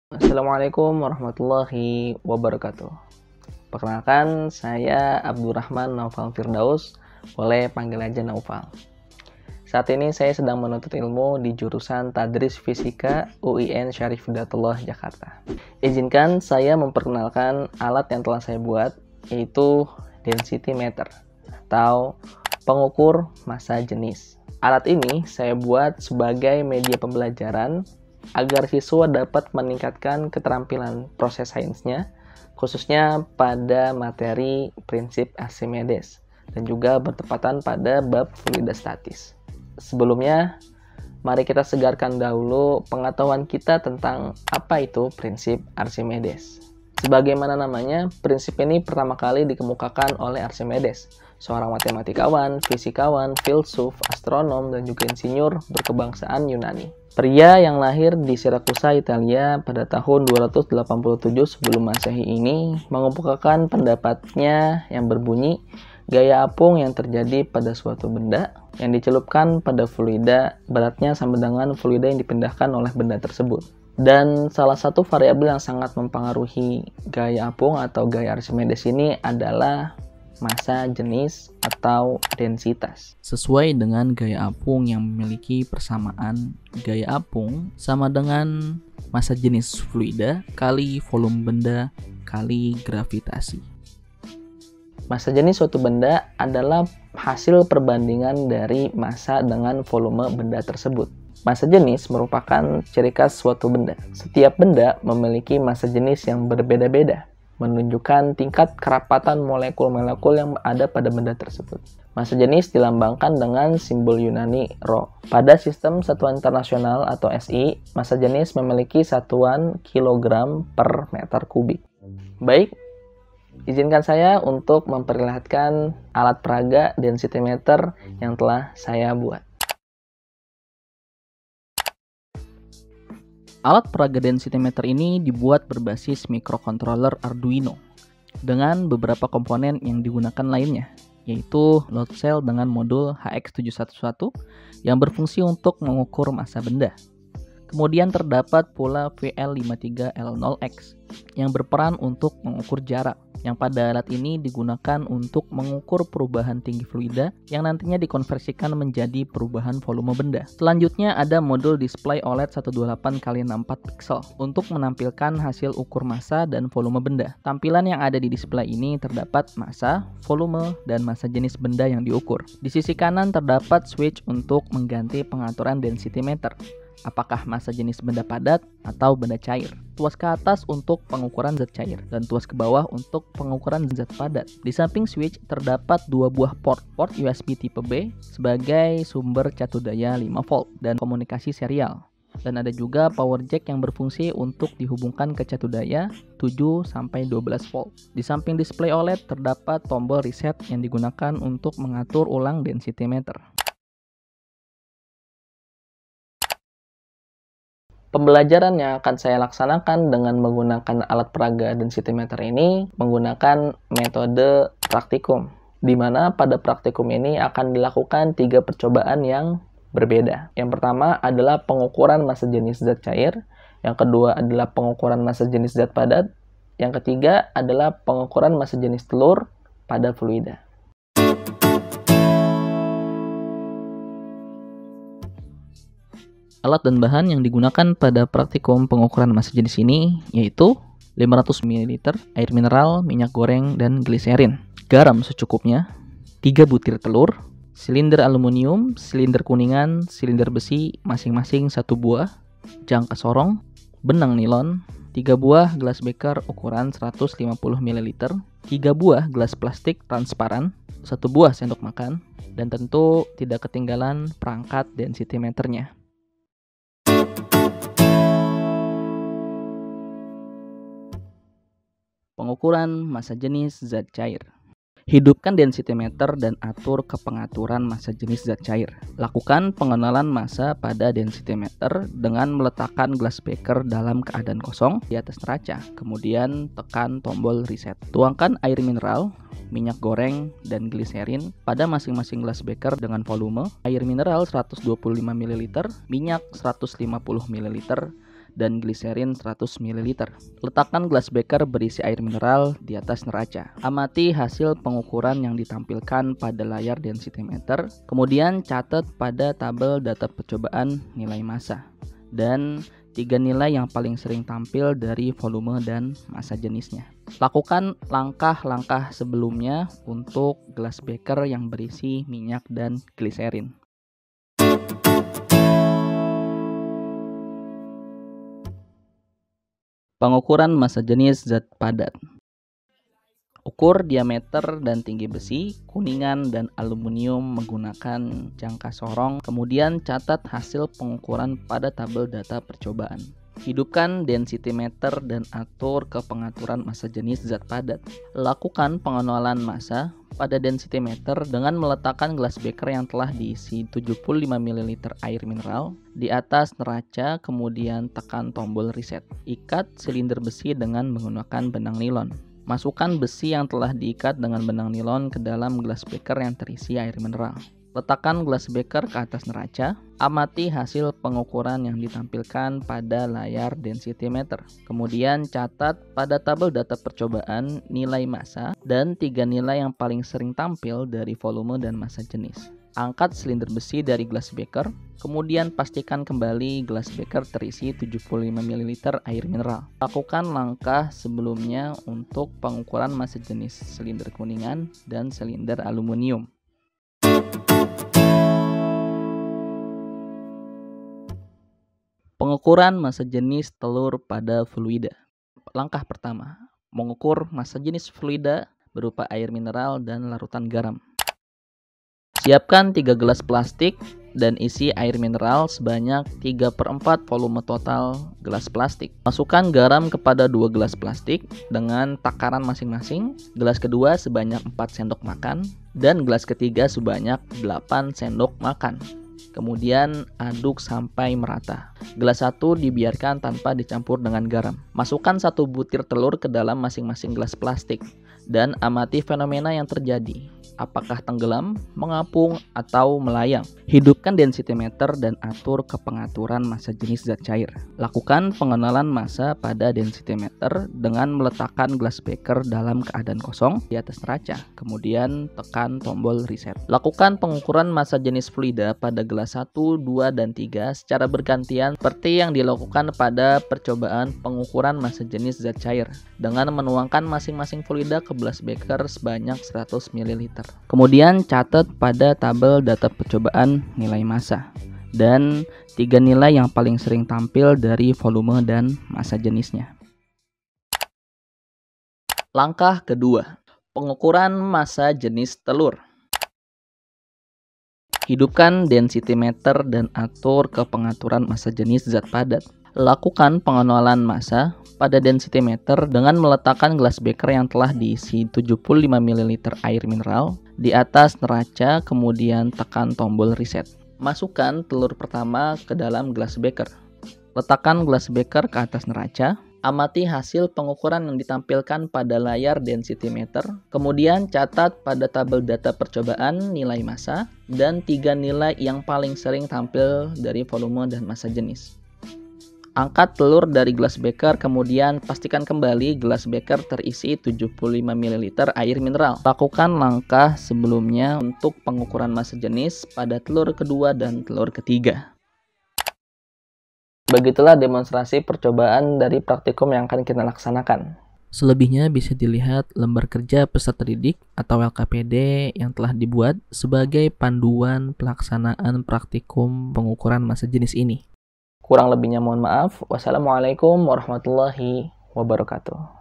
Assalamualaikum warahmatullahi wabarakatuh. Perkenalkan, saya Abdurrahman Naufal Firdaus, boleh panggil aja Naufal. Saat ini saya sedang menuntut ilmu di jurusan Tadris Fisika UIN Syarif Hidayatullah Jakarta. Izinkan saya memperkenalkan alat yang telah saya buat, yaitu density meter atau pengukur massa jenis. Alat ini saya buat sebagai media pembelajaran agar siswa dapat meningkatkan keterampilan proses sainsnya, khususnya pada materi prinsip Archimedes dan juga bertepatan pada bab fluidostatis. Sebelumnya, mari kita segarkan dahulu pengetahuan kita tentang apa itu prinsip Archimedes. Sebagaimana namanya, prinsip ini pertama kali dikemukakan oleh Archimedes, seorang matematikawan, fisikawan, filsuf, astronom, dan juga insinyur berkebangsaan Yunani. Pria yang lahir di Sirakusa, Italia pada tahun 287 sebelum Masehi ini mengemukakan pendapatnya yang berbunyi, gaya apung yang terjadi pada suatu benda yang dicelupkan pada fluida beratnya sama dengan fluida yang dipindahkan oleh benda tersebut. Dan salah satu variabel yang sangat mempengaruhi gaya apung atau gaya Archimedes ini adalah massa jenis atau densitas. Sesuai dengan gaya apung yang memiliki persamaan gaya apung sama dengan massa jenis fluida kali volume benda kali gravitasi. Massa jenis suatu benda adalah hasil perbandingan dari massa dengan volume benda tersebut. Massa jenis merupakan ciri khas suatu benda. Setiap benda memiliki massa jenis yang berbeda-beda, menunjukkan tingkat kerapatan molekul-molekul yang ada pada benda tersebut. Massa jenis dilambangkan dengan simbol Yunani Rho. Pada sistem satuan internasional atau SI, massa jenis memiliki satuan kilogram per meter kubik. Baik, izinkan saya untuk memperlihatkan alat peraga density meter yang telah saya buat. Alat peraga density meter ini dibuat berbasis microcontroller Arduino dengan beberapa komponen yang digunakan lainnya, yaitu load cell dengan modul HX711 yang berfungsi untuk mengukur massa benda. Kemudian terdapat pula VL53L0X yang berperan untuk mengukur jarak, yang pada alat ini digunakan untuk mengukur perubahan tinggi fluida yang nantinya dikonversikan menjadi perubahan volume benda. Selanjutnya ada modul display OLED 128x64 pixel untuk menampilkan hasil ukur massa dan volume benda. Tampilan yang ada di display ini terdapat massa, volume, dan massa jenis benda yang diukur. Di sisi kanan terdapat switch untuk mengganti pengaturan density meter, apakah massa jenis benda padat atau benda cair. Tuas ke atas untuk pengukuran zat cair dan tuas ke bawah untuk pengukuran zat padat. Di samping switch terdapat dua buah port USB tipe B sebagai sumber catu daya 5 volt dan komunikasi serial. Dan ada juga power jack yang berfungsi untuk dihubungkan ke catu daya 7-12 volt. Di samping display OLED terdapat tombol reset yang digunakan untuk mengatur ulang density meter. Pembelajaran yang akan saya laksanakan dengan menggunakan alat peraga density meter ini menggunakan metode praktikum, di mana pada praktikum ini akan dilakukan 3 percobaan yang berbeda. Yang pertama adalah pengukuran massa jenis zat cair, yang kedua adalah pengukuran massa jenis zat padat, yang ketiga adalah pengukuran massa jenis telur pada fluida. Alat dan bahan yang digunakan pada praktikum pengukuran massa jenis ini yaitu 500 ml air mineral, minyak goreng, dan gliserin, garam secukupnya, 3 butir telur, silinder aluminium, silinder kuningan, silinder besi masing-masing 1 buah, jangka sorong, benang nilon, 3 buah gelas beker ukuran 150 ml, 3 buah gelas plastik transparan, 1 buah sendok makan, dan tentu tidak ketinggalan perangkat density meternya. Pengukuran massa jenis zat cair. Hidupkan density meter dan atur ke pengaturan massa jenis zat cair. Lakukan pengenalan massa pada density meter dengan meletakkan gelas beker dalam keadaan kosong di atas neraca. Kemudian tekan tombol reset. Tuangkan air mineral, minyak goreng, dan gliserin pada masing-masing gelas beker dengan volume air mineral 125 ml, minyak 150 ml, dan gliserin 100 ml. Letakkan gelas beker berisi air mineral di atas neraca. Amati hasil pengukuran yang ditampilkan pada layar densitometer, kemudian catat pada tabel data percobaan nilai massa dan 3 nilai yang paling sering tampil dari volume dan massa jenisnya. Lakukan langkah-langkah sebelumnya untuk gelas beker yang berisi minyak dan gliserin. Pengukuran massa jenis zat padat. Ukur diameter dan tinggi besi, kuningan, dan aluminium menggunakan jangka sorong, kemudian catat hasil pengukuran pada tabel data percobaan. Hidupkan densitometer dan atur ke pengaturan massa jenis zat padat. Lakukan pengenalan massa pada densitometer dengan meletakkan gelas beker yang telah diisi 75 ml air mineral di atas neraca, kemudian tekan tombol reset. Ikat silinder besi dengan menggunakan benang nilon. Masukkan besi yang telah diikat dengan benang nilon ke dalam gelas beker yang terisi air mineral. Letakkan gelas beker ke atas neraca. Amati hasil pengukuran yang ditampilkan pada layar densitometer. Kemudian catat pada tabel data percobaan nilai massa dan 3 nilai yang paling sering tampil dari volume dan massa jenis. Angkat silinder besi dari gelas beker, kemudian pastikan kembali gelas beker terisi 75 ml air mineral. Lakukan langkah sebelumnya untuk pengukuran massa jenis silinder kuningan dan silinder aluminium. Pengukuran massa jenis telur pada fluida. Langkah pertama, mengukur massa jenis fluida berupa air mineral dan larutan garam. Siapkan 3 gelas plastik dan isi air mineral sebanyak 3/4 volume total gelas plastik. Masukkan garam kepada 2 gelas plastik dengan takaran masing-masing. Gelas kedua sebanyak 4 sendok makan dan gelas ketiga sebanyak 8 sendok makan. Kemudian aduk sampai merata. Gelas 1 dibiarkan tanpa dicampur dengan garam. Masukkan 1 butir telur ke dalam masing-masing gelas plastik dan amati fenomena yang terjadi. Apakah tenggelam, mengapung, atau melayang. Hidupkan densitometer dan atur ke pengaturan massa jenis zat cair. Lakukan pengenalan massa pada densitometer dengan meletakkan gelas beker dalam keadaan kosong di atas neraca. Kemudian tekan tombol reset. Lakukan pengukuran massa jenis fluida pada gelas 1, 2, dan 3 secara bergantian seperti yang dilakukan pada percobaan pengukuran massa jenis zat cair dengan menuangkan masing-masing fluida ke gelas beker sebanyak 100 ml. Kemudian catat pada tabel data percobaan nilai massa dan 3 nilai yang paling sering tampil dari volume dan massa jenisnya. Langkah kedua, pengukuran massa jenis telur. Hidupkan densitometer dan atur ke pengaturan massa jenis zat padat. Lakukan pengenalan massa pada densitometer dengan meletakkan gelas beker yang telah diisi 75 ml air mineral di atas neraca, kemudian tekan tombol reset. Masukkan telur pertama ke dalam gelas beker. Letakkan gelas beker ke atas neraca. Amati hasil pengukuran yang ditampilkan pada layar densitometer. Kemudian catat pada tabel data percobaan nilai massa dan 3 nilai yang paling sering tampil dari volume dan massa jenis. Angkat telur dari gelas beker, kemudian pastikan kembali gelas beker terisi 75 ml air mineral. Lakukan langkah sebelumnya untuk pengukuran massa jenis pada telur kedua dan telur ketiga. Begitulah demonstrasi percobaan dari praktikum yang akan kita laksanakan. Selebihnya bisa dilihat lembar kerja peserta didik atau LKPD yang telah dibuat sebagai panduan pelaksanaan praktikum pengukuran massa jenis ini. Kurang lebihnya mohon maaf. Wassalamualaikum warahmatullahi wabarakatuh.